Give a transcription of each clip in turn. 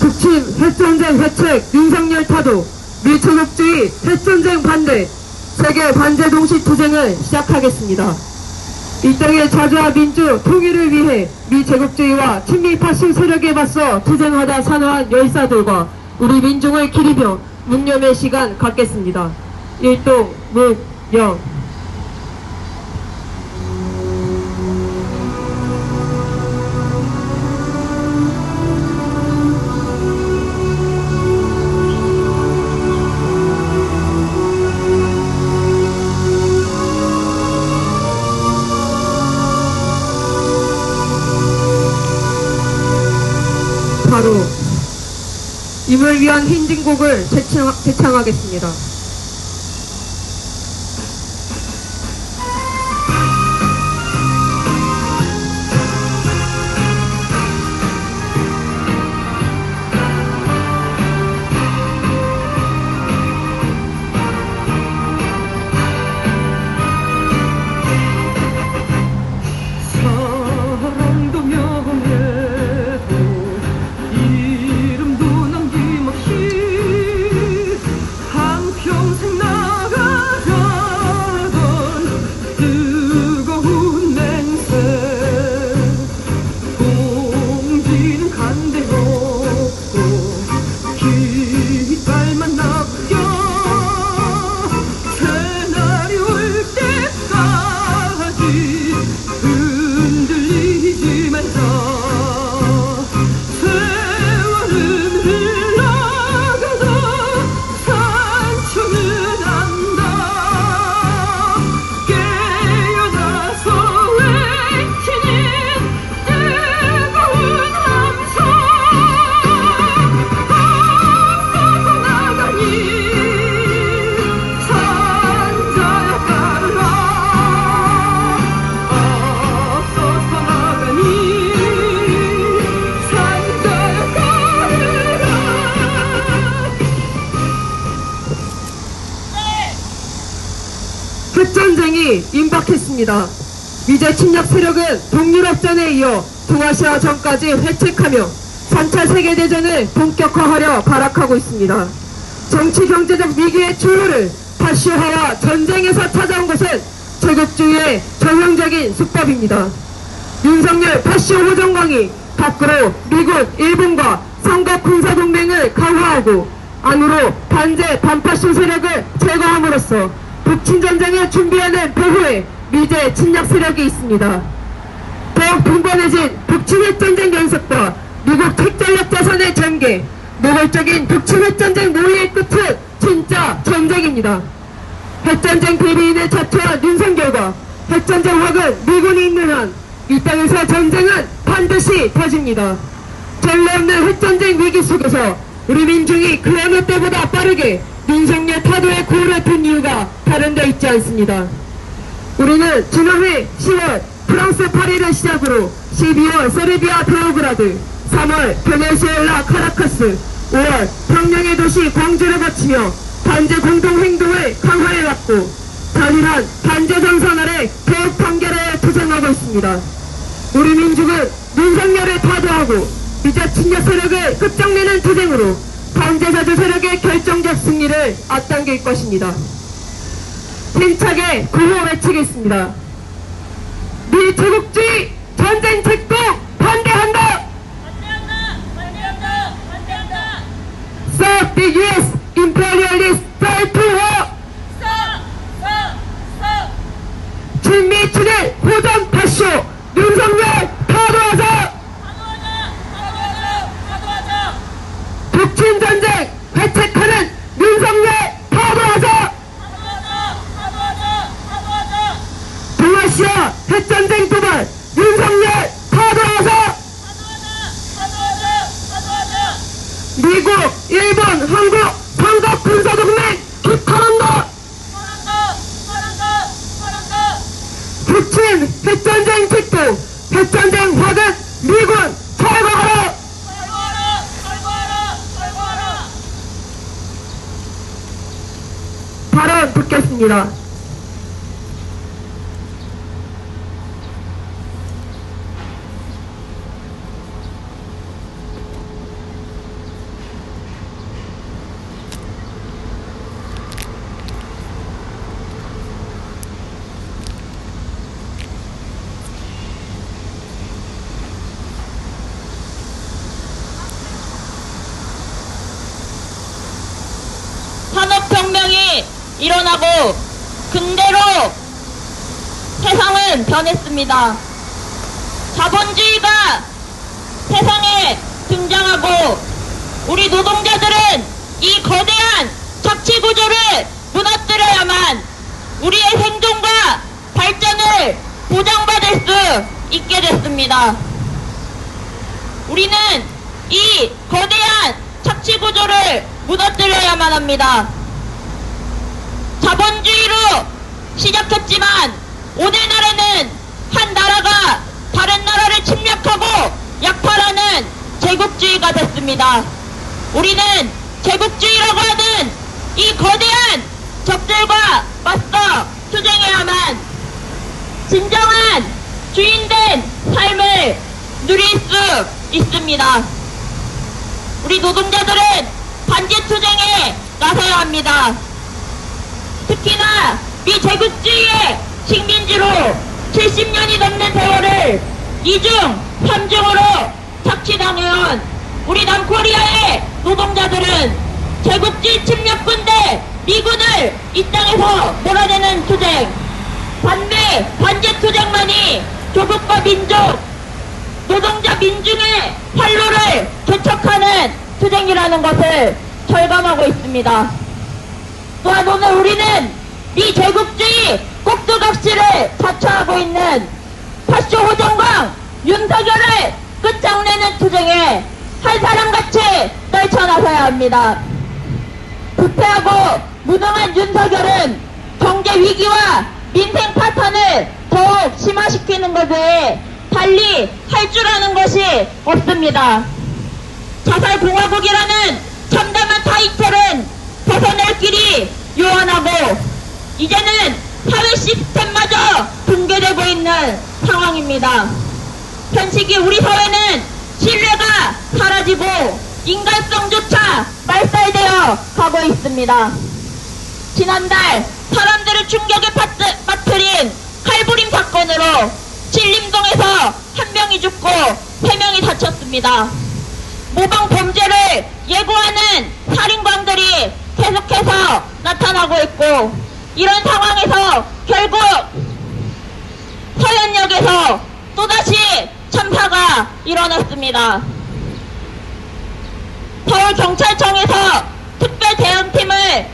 북침 핵전쟁 회책 윤석열 타도 미초국주의 핵전쟁 반대 세계 반제 동시 투쟁을 시작하겠습니다. 이 땅의 자주와 민주 통일을 위해 미제국주의와 친미 파시 세력에 맞서 투쟁하다 산화한 열사들과 우리 민중을 기리며 묵념의 시간 갖겠습니다. 일동 묵념. 바로 임을 위한 행진곡을 제창하겠습니다. 핵전쟁이 임박했습니다. 미제 침략 세력은 동유럽전에 이어 동아시아 전까지 회책하며 3차 세계대전을 본격화하려 발악하고 있습니다. 정치 경제적 위기의 출路파시화와 전쟁에서 찾아온 것은 제국주의의 전형적인 수법입니다. 윤석열 파시오 호정광이 밖으로 미국, 일본과 삼각 군사동맹을 강화하고 안으로 반제 반파시 세력을 제거함으로써 북침전쟁을 준비하는 배후에 미제 침략 세력이 있습니다. 더욱 빈번해진 북침핵전쟁 연습과 미국 핵전력 자산의 전개, 노골적인 북침핵전쟁 모의의 끝은 진짜 전쟁입니다. 핵전쟁 대비인을 자처한 윤석열과 핵전쟁 확은 미군이 있는 한 이 땅에서 전쟁은 반드시 터집니다. 전례 없는 핵전쟁 위기 속에서 우리 민중이 그 어느 때보다 빠르게 윤석열 타도의 고를 든 이유가 다른 데 있지 않습니다. 우리는 지난해 10월 프랑스 파리를 시작으로 12월 세르비아 베오그라드, 3월 베네수엘라 카라카스, 5월 평양의 도시 광주를 거치며 반제 공동행동을 강화해왔고 단일한 반제 전선 아래 개혁 판결에 투쟁하고 있습니다. 우리 민족은 윤석열을 타도하고 미제 침략 세력을 끝장내는 투쟁으로 반제사주 세력의 결정적 승리를 앞당길 것입니다. 힘차게 구호 외치겠습니다. 미제국주의 전쟁 책동 반대한다! 반대한다! 반대한다! Stop the US imperialist fight to war! 친미 추진 호전 파쇼 윤석열 타도하자! 북침전쟁 회책하는 윤석열 타도하자! 동아시아 핵전쟁 도발 윤석열 타도하자! 미국, 일본, 한국 삼각 군사동맹 기탄한다! 북침 핵전쟁 책동 핵전쟁 화극 미군 철거하라! 발언 듣겠습니다. 일어나고 근대로 세상은 변했습니다. 자본주의가 세상에 등장하고 우리 노동자들은 이 거대한 착취 구조를 무너뜨려야만 우리의 생존과 발전을 보장받을 수 있게 됐습니다. 우리는 이 거대한 착취 구조를 무너뜨려야만 합니다. 자본주의로 시작했지만 오늘날에는 한 나라가 다른 나라를 침략하고 약탈하는 제국주의가 됐습니다. 우리는 제국주의라고 하는 이 거대한 적들과 맞서 투쟁해야만 진정한 주인된 삶을 누릴 수 있습니다. 우리 노동자들은 반제투쟁에 나서야 합니다. 특히나 미제국주의의 식민지로 70년이 넘는 세월을 2중, 3중으로 착취당해온 우리 남코리아의 노동자들은 제국주의 침략군대 미군을 이 땅에서 몰아내는 투쟁, 반제투쟁만이 조국과 민족, 노동자 민중의 활로를 개척하는 투쟁이라는 것을 절감하고 있습니다. 또한 오늘 우리는 미제국주의 꼭두각시를 자처하고 있는 파쇼 호정광 윤석열을 끝장내는 투쟁에 한 사람같이 떨쳐나서야 합니다. 부패하고 무능한 윤석열은 경제 위기와 민생 파탄을 더욱 심화시키는 것 외에 달리 할 줄 아는 것이 없습니다. 자살공화국이라는 참담한 타이틀은 벗어날 길이 요원하고 이제는 사회 시스템마저 붕괴되고 있는 상황입니다. 현 시기 우리 사회는 신뢰가 사라지고 인간성조차 말살되어 가고 있습니다. 지난달 사람들을 충격에 빠뜨린 칼부림 사건으로 신림동에서 1명이 죽고 3명이 다쳤습니다. 모방 범죄를 예고하는 살인광들이 계속해서 나타나고 있고 이런 상황에서 결국 서현역에서 또다시 참사가 일어났습니다. 서울경찰청에서 특별 대응팀을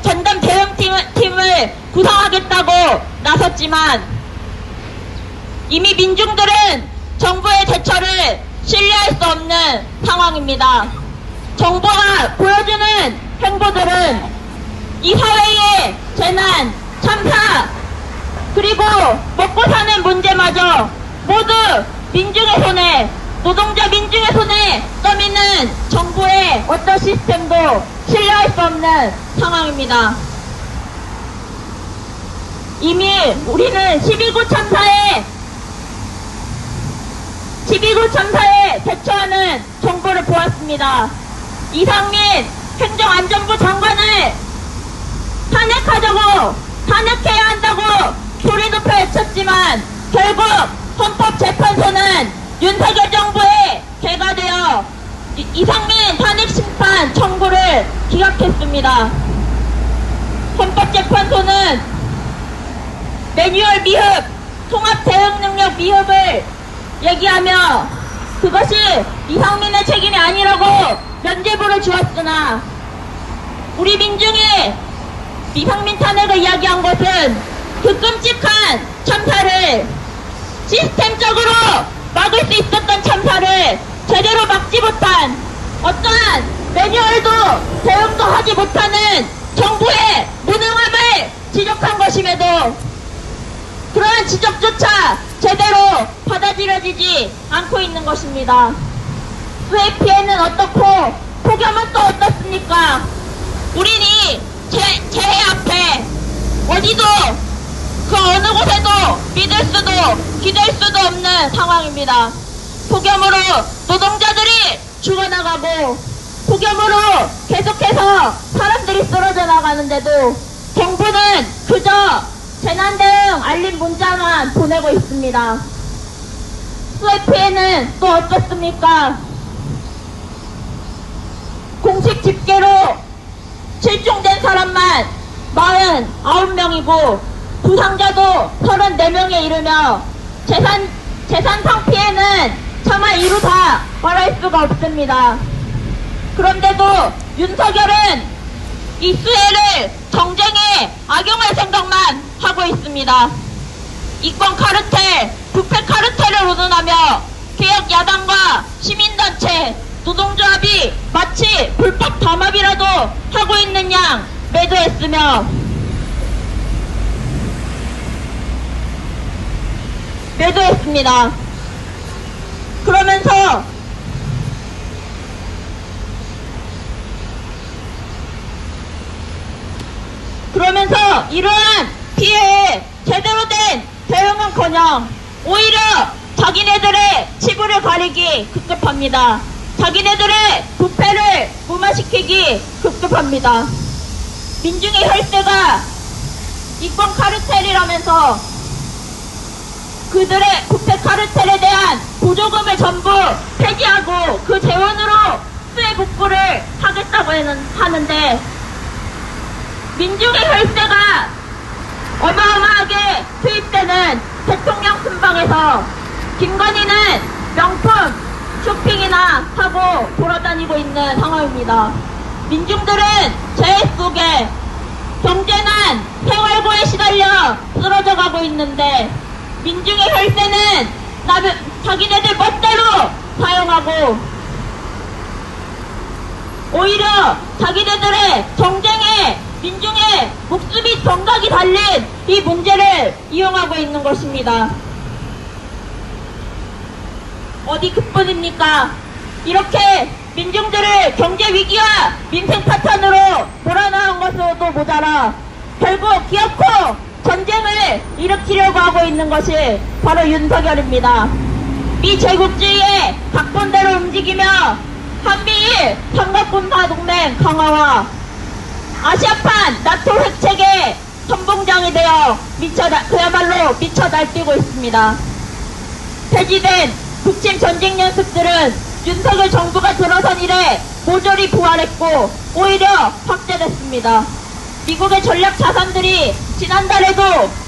전담 대응팀을 구성하겠다고 나섰지만 이미 민중들은 정부의 대처를 신뢰할 수 없는 상황입니다. 정부가 보여주는 행보들은 이 사회의 재난, 참사, 그리고 먹고 사는 문제마저 모두 민중의 손에, 노동자 민중의 손에 떠미는 정부의 어떤 시스템도 신뢰할 수 없는 상황입니다. 이미 우리는 12구 참사에 대처하는 정보를 보았습니다. 이상민 행정안전부 장관을 탄핵해야 한다고 소리 높여 외쳤지만 결국 헌법재판소는 윤석열 정부의 개가 되어 이상민 탄핵심판 청구를 기각했습니다. 헌법재판소는 매뉴얼 미흡, 통합대응능력 미흡을 얘기하며 그것이 이상민의 책임이 아니라고 면죄부를 주었으나 우리 민중이 이상민 탄핵을 이야기한 것은 그 끔찍한 참사를 시스템적으로 막을 수 있었던 참사를 제대로 막지 못한 어떠한 매뉴얼도 대응도 하지 못하는 정부의 무능함을 지적한 것임에도 그러한 지적조차 제대로 받아들여지지 않고 있는 것입니다. 수해 피해는 어떻고 폭염은 또 어떻습니까? 우린 이 재해 앞에 어디도 그 어느 곳에도 믿을 수도 기댈 수도 없는 상황입니다. 폭염으로 노동자들이 죽어나가고 폭염으로 계속해서 사람들이 쓰러져 나가는데도 정부는 그저 재난 대응 알림 문자만 보내고 있습니다. 수해 피해는 또 어떻습니까? 공식 집계로 실종된 사람만 49명이고 부상자도 34명에 이르며 재산상 피해는 차마 이루 다 말할 수가 없습니다. 그런데도 윤석열은 이 수혜를 정쟁에 악용할 생각만 하고 있습니다. 이권 카르텔, 부패 카르텔을 운운하며 개혁 야당과 시민단체, 노동조합이 마치 불법 담합이라도 하고 있는 양 매도했습니다. 그러면서 이러한 피해에 제대로 된 대응은커녕 오히려 자기네들의 치부를 가리기 급급합니다. 자기네들의 부패를 무마시키기 급급합니다. 민중의 혈세가 이권 카르텔이라면서 그들의 부패 카르텔에 대한 보조금을 전부 폐지하고 그 재원으로 수혜 복구를 하겠다고 하는데 민중의 혈세가 어마어마하게 투입되는 대통령 순방에서 김건희는 명품 쇼핑이나 하고 돌아다니고 있는 상황입니다. 민중들은 재해 속에 경제난, 생활고에 시달려 쓰러져 가고 있는데 민중의 혈세는 자기네들 멋대로 사용하고 오히려 자기네들의 정쟁에 민중의 목숨이 정각이 달린 이 문제를 이용하고 있는 것입니다. 어디 그뿐입니까? 이렇게 민중들을 경제위기와 민생파탄으로 몰아넣은 것으로도 모자라 결국 기어코 전쟁을 일으키려고 하고 있는 것이 바로 윤석열입니다. 미제국주의의 각본대로 움직이며 한미일 삼각군사동맹 강화와 아시아판 나토 획책의 선봉장이 되어 그야말로 미쳐 날뛰고 있습니다. 폐지된 북침 전쟁 연습들은 윤석열 정부가 들어선 이래 모조리 부활했고 오히려 확대됐습니다. 미국의 전략 자산들이 지난달에도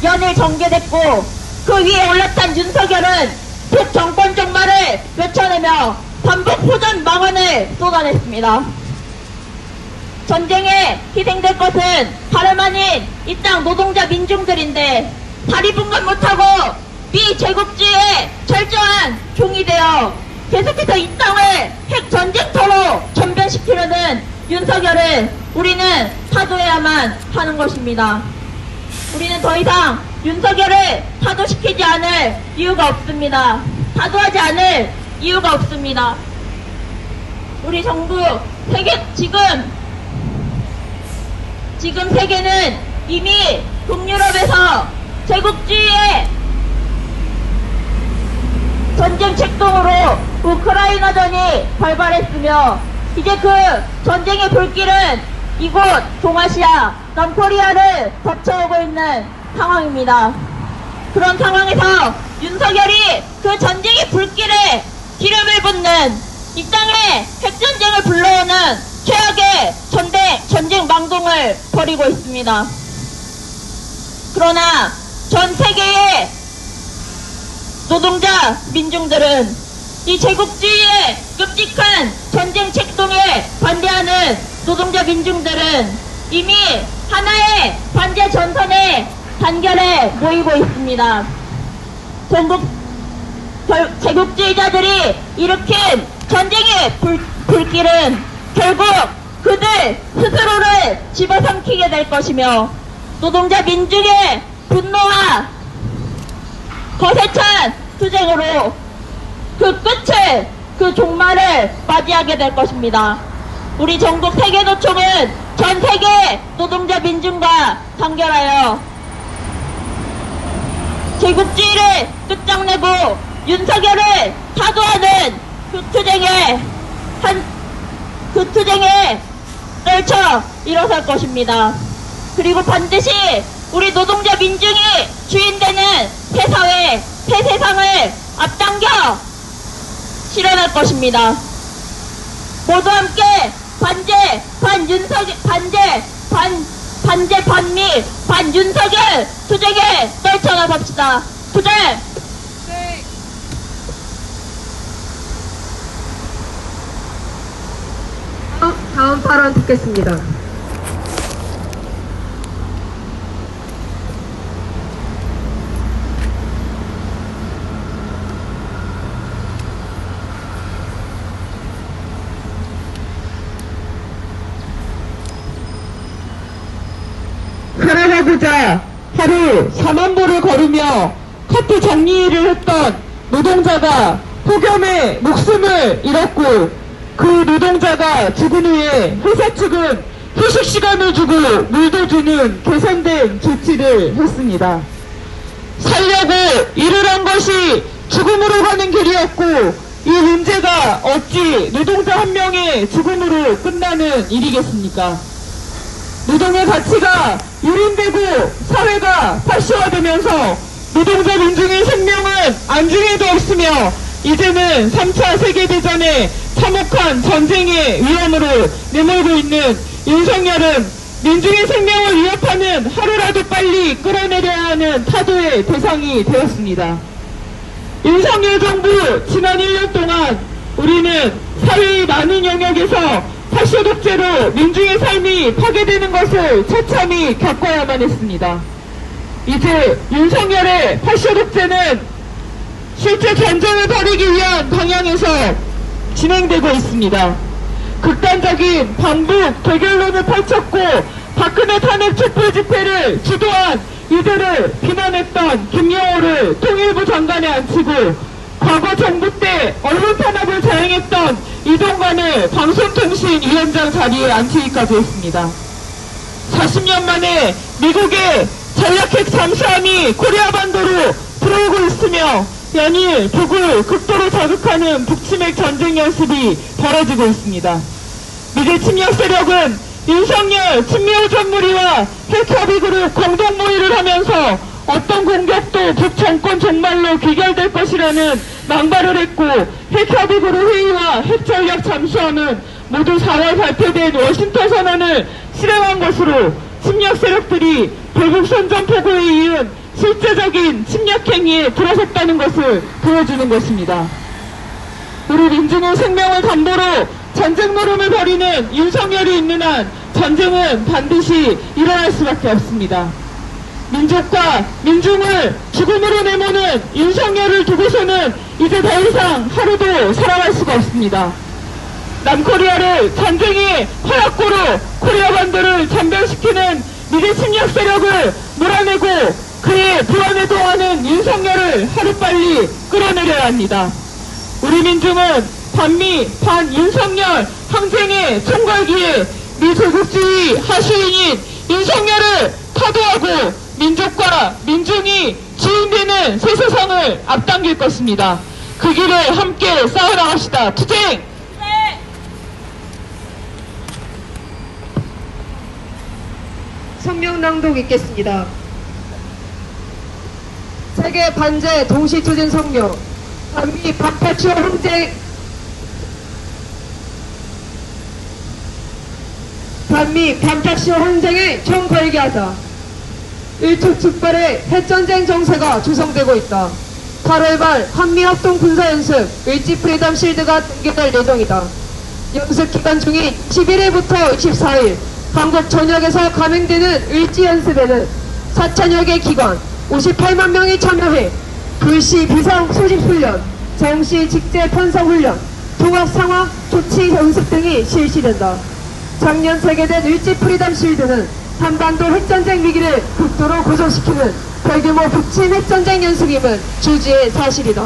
연일 전개됐고 그 위에 올라탄 윤석열은 북정권 종말을 외쳐내며 반복 호전 망언을 쏟아냈습니다. 전쟁에 희생될 것은 다름 아닌 이 땅 노동자 민중들인데 다리 분간 못하고 미제국주의의 철저한 종이 되어 계속해서 이 땅을 핵전쟁터로 전변시키려는 윤석열을 우리는 타도해야만 하는 것입니다. 우리는 더 이상 윤석열을 타도시키지 않을 이유가 없습니다. 타도하지 않을 이유가 없습니다. 우리 정부 지금 세계는 이미 북유럽에서 제국주의의 전쟁 책동으로 우크라이나전이 발발했으며 이제 그 전쟁의 불길은 이곳 동아시아 남코리아를 덮쳐오고 있는 상황입니다. 그런 상황에서 윤석열이 그 전쟁의 불길에 기름을 붓는 이 땅에 핵전쟁을 불러오는 최악의 전쟁 망동을 벌이고 있습니다. 그러나 전 세계의 노동자 민중들은 이 제국주의의 끔찍한 전쟁 책동에 반대하는 노동자 민중들은 이미 하나의 반대 전선의 단결에 모이고 있습니다. 제국주의자들이 일으킨 전쟁의 불길은 결국 그들 스스로를 집어삼키게 될 것이며 노동자 민중의 분노와 거세찬 투쟁으로 그 끝을, 그 종말을 맞이하게 될 것입니다. 우리 전국 세계노총은 전 세계 노동자 민중과 단결하여 제국주의를 끝장내고 윤석열을 타도하는 그 투쟁에 떨쳐 일어설 것입니다. 그리고 반드시 우리 노동자 민중이 주인되는 새 사회, 새 세상을 앞당겨 실현할 것입니다. 모두 함께 반제 반미 반윤석열 투쟁에 떨쳐나 봅시다. 투쟁! 다음 발언 듣겠습니다. 살아가고자 하루 4만 보를 걸으며 카트 정리일을 했던 노동자가 폭염에 목숨을 잃었고, 그 노동자가 죽은 후에 회사 측은 휴식 시간을 주고 물도 주는 개선된 조치를 했습니다. 살려고 일을 한 것이 죽음으로 가는 길이었고, 이 문제가 어찌 노동자 한 명의 죽음으로 끝나는 일이겠습니까? 노동의 가치가 유린되고 사회가 파시화되면서 노동자 민중의 생명은 안중에도 없으며 이제는 3차 세계대전의 참혹한 전쟁의 위험으로 내몰고 있는 윤석열은 민중의 생명을 위협하는 하루라도 빨리 끌어내려야 하는 타도의 대상이 되었습니다. 윤석열 정부 지난 1년 동안 우리는 사회의 많은 영역에서 파쇼 독재로 민중의 삶이 파괴되는 것을 처참히 겪어야만 했습니다. 이제 윤석열의 파쇼 독재는 실제 전쟁을 벌이기 위한 방향에서 진행되고 있습니다. 극단적인 반북 대결론을 펼쳤고 박근혜 탄핵 촛불 집회를 주도한 이들을 비난했던 김영호를 통일부 장관에 앉히고, 과거 정부 때 언론 탄압을 자행했던 이동관을 방송통신위원장 자리에 앉히기까지 했습니다. 40년 만에 미국의 전략핵 잠수함이 코리아 반도로 들어오고 있으며 연일 북을 극도로 자극하는 북침핵 전쟁 연습이 벌어지고 있습니다. 미제 침략 세력은 윤석열 친미오전 무리와 핵협의그룹 공동 모의를 하면서 어떤 공격도 북정권 종말로 귀결될 것이라는 망발을 했고, 핵협의그룹 회의와 핵전략 잠수함은 모두 4월 발표된 워싱턴 선언을 실행한 것으로 침략 세력들이 대북 선전포고에 이은 실제적인 침략 행위에 들어섰다는 것을 보여주는 것입니다. 우리 민중의 생명을 담보로 전쟁 노름을 벌이는 윤석열이 있는 한 전쟁은 반드시 일어날 수밖에 없습니다. 민족과 민중을 죽음으로 내모는 윤석열을 두고서는 이제 더 이상 하루도 살아갈 수가 없습니다. 남코리아를 전쟁의 화약고로 코리아 반도를 전멸시키는 미제 침략 세력을 몰아내고 그의 불안에 동하는 윤석열을 하루빨리 끌어내려야 합니다. 우리 민중은 반미 반윤석열 항쟁의 총괄기에 미제국주의 하수인인 윤석열을 타도하고 민족과 민중이 주인되는 새 세상을 앞당길 것입니다. 그 길에 함께 싸워나갑시다. 투쟁! 성명 낭독 있겠습니다. 세계 반제 동시 투쟁 성명. 반미 반파쇼 항쟁. 반미 반파쇼 항쟁에 총걸개하자. 일촉즉발의 핵전쟁 정세가 조성되고 있다. 8월 말 한미합동 군사연습 의지 프리덤 실드가 등기될 예정이다. 연습 기간 중인 11일부터 24일 한국 전역에서 감행되는 의지 연습에는 4천여 개 기관 58만 명이 참여해 불시 비상 소집 훈련, 정시 직제 편성 훈련, 통합 상황 조치 연습 등이 실시된다. 작년 체계된 의지 프리덤 실드는 한반도 핵전쟁 위기를 극도로 고조시키는 대규모 북침 핵전쟁 연습임은 주지의 사실이다.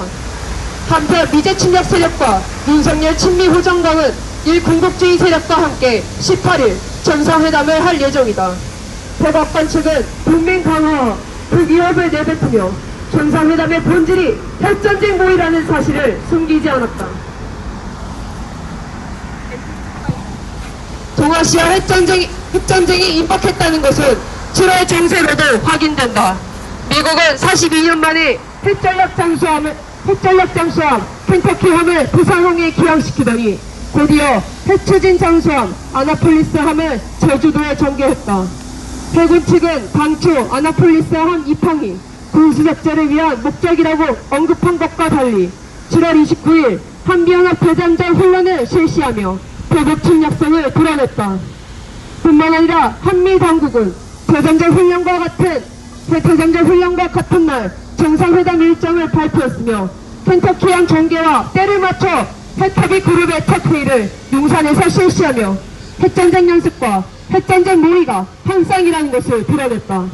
한편 미제 침략 세력과 윤석열 친미 호정당은 일군국주의 세력과 함께 18일 정상회담을 할 예정이다. 백악관 측은 동맹 강화와 북위협을 내뱉으며 정상회담의 본질이 핵전쟁 모의라는 사실을 숨기지 않았다. 동아시아 핵전쟁이 임박했다는 것은 7월 정세로도 확인된다. 미국은 42년 만에 핵전략 잠수함 켄터키함을 부산항에 기항시키더니 곧이어 핵추진 잠수함 아나폴리스함을 제주도에 전개했다. 해군 측은 당초 아나폴리스 함 입항이 군수적재를 위한 목적이라고 언급한 것과 달리 7월 29일 한미연합 대전전 훈련을 실시하며 대북 침략성을 드러냈다. 뿐만 아니라 한미 당국은 대전전 훈련과 같은 날 정상회담 일정을 발표했으며 켄터키항 전개와 때를 맞춰 해터비 그룹의 첫 회의를 용산에서 실시하며 핵전쟁 연습과 핵전쟁 모의가 한 쌍이라는 것을 드러냈다.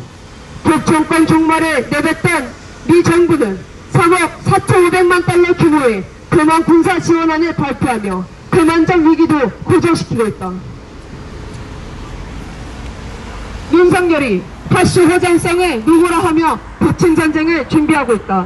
북정권 종말을 내뱉던 미 정부는 3억 4,500만 달러 규모의 대만 군사 지원안을 발표하며 대만적 위기도 고조시키고 있다. 윤석열이 파쇼 호전성을 누구라 하며 부친 전쟁을 준비하고 있다.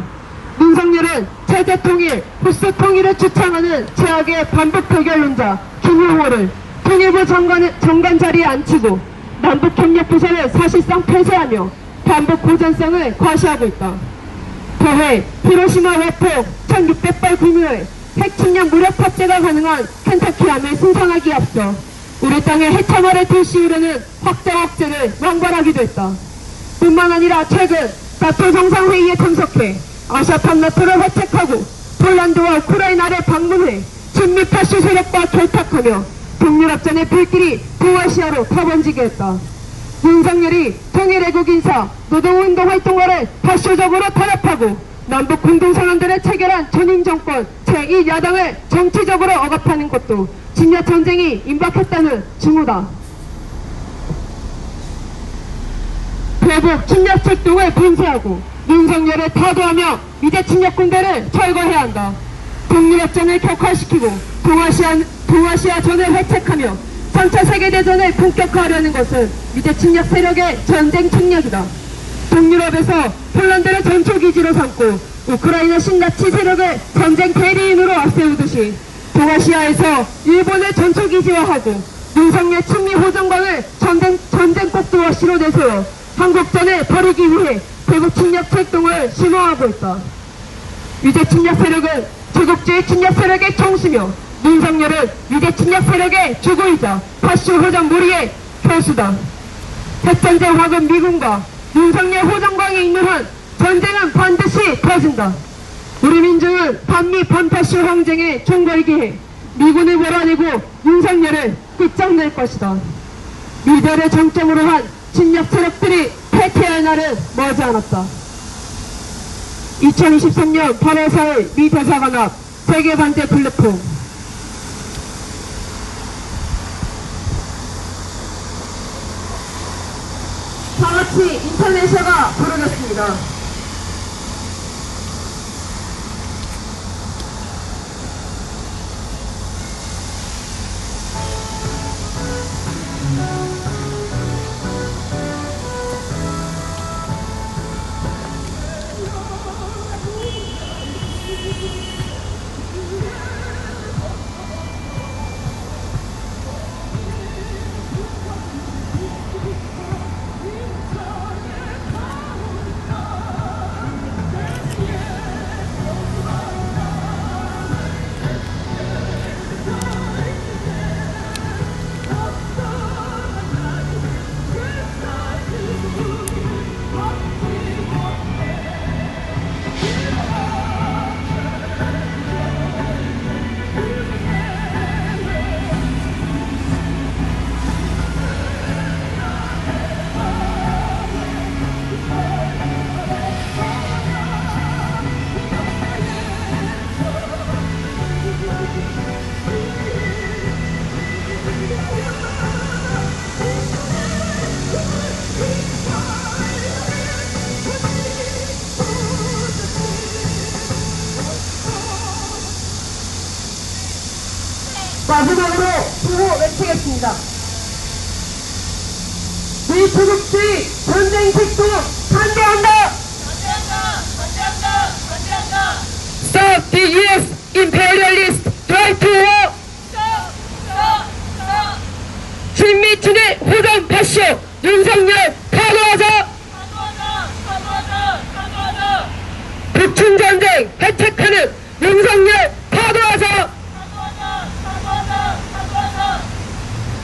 윤석열은 체제 통일, 후스 통일을 주창하는 최악의 반북 대결론자 김용호를 통일부 장관 자리에 앉히고 남북협력 부서를 사실상 폐쇄하며 반북 고전성을 과시하고 있다. 더해 히로시마 회폭 1600발 규모의 핵침략 무력 탑재가 가능한 켄터키함을 승선하기에 앞서 우리 땅의 해참화를 들씌우려는 확장 억제를 완발하기도 했다. 뿐만 아니라 최근 나토 정상회의에 참석해 아시아판 나토를 회책하고 폴란드와 우크라이나를 방문해 친미 파쇼 세력과 결탁하며 동유럽전의 불길이 동아시아로 타번지게 했다. 윤석열이 통일애국인사 노동운동 활동가를 파쇼적으로 탄압하고 남북 공동선언들을 체결한 전임정권 제1야당을 정치적으로 억압하는 것도 침략 전쟁이 임박했다는 징후다. 대북 침략策동을 분쇄하고 윤석열을 타도하며 미제 침략 군대를 철거해야 한다. 동유럽전을 격화시키고 동아시아전을 회책하며 3차 세계대전을 본격화하려는 것은 미제 침략 세력의 전쟁 침략이다. 동유럽에서 폴란드를 전초기지로 삼고 우크라이나 신나치 세력을 전쟁 대리인으로 앞세우듯이 동아시아에서 일본을 전초기지화하고 윤석열 친미 호전광을 전쟁 꼭두와시로 내세워 한국전을 벌이기 위해 대북 침략 활동을 심화하고 있다. 미제 침략 세력은 제국주의 침략 세력의 총수며 윤석열은 미제 침략 세력의 주구이자 파쇼 호전 무리의 교수다. 핵전쟁 화근 미군과 윤석열 호전광이 있는 한 전쟁은 반드시 터진다. 우리 민중은 반미 반파쇼 항쟁에 총걸기해 미군을 몰아내고 윤석열을 끝장낼 것이다. 미래를 정점으로 한 침략 세력들이 패퇴할 날은 머지않았다. 2023년 8월 4일 미 대사관 앞 세계반대 플랫폼. 다같이 인터내셔가 부르겠습니다. 마지막으로 구호 외치겠습니다. 우리 조국주의 전쟁 책도 반대한다! Stop the U.S. imperialist drive to war! 친미친의 호전 파쇼 윤석열 파도하자! 북침전쟁 해책하는 윤석열 파도하자!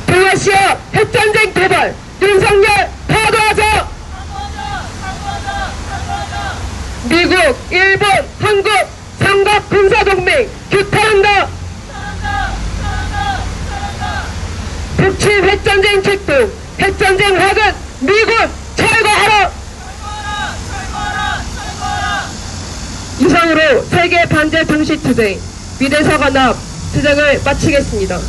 동아시아 핵전쟁 도발 윤석열 파도 한국 삼각 군사동맹 규탄한다. 북치 핵전쟁 책동, 핵전쟁 확은 미군 철거하라. 이상으로 세계 반제 동시 투쟁, 위대사관합 투쟁을 마치겠습니다.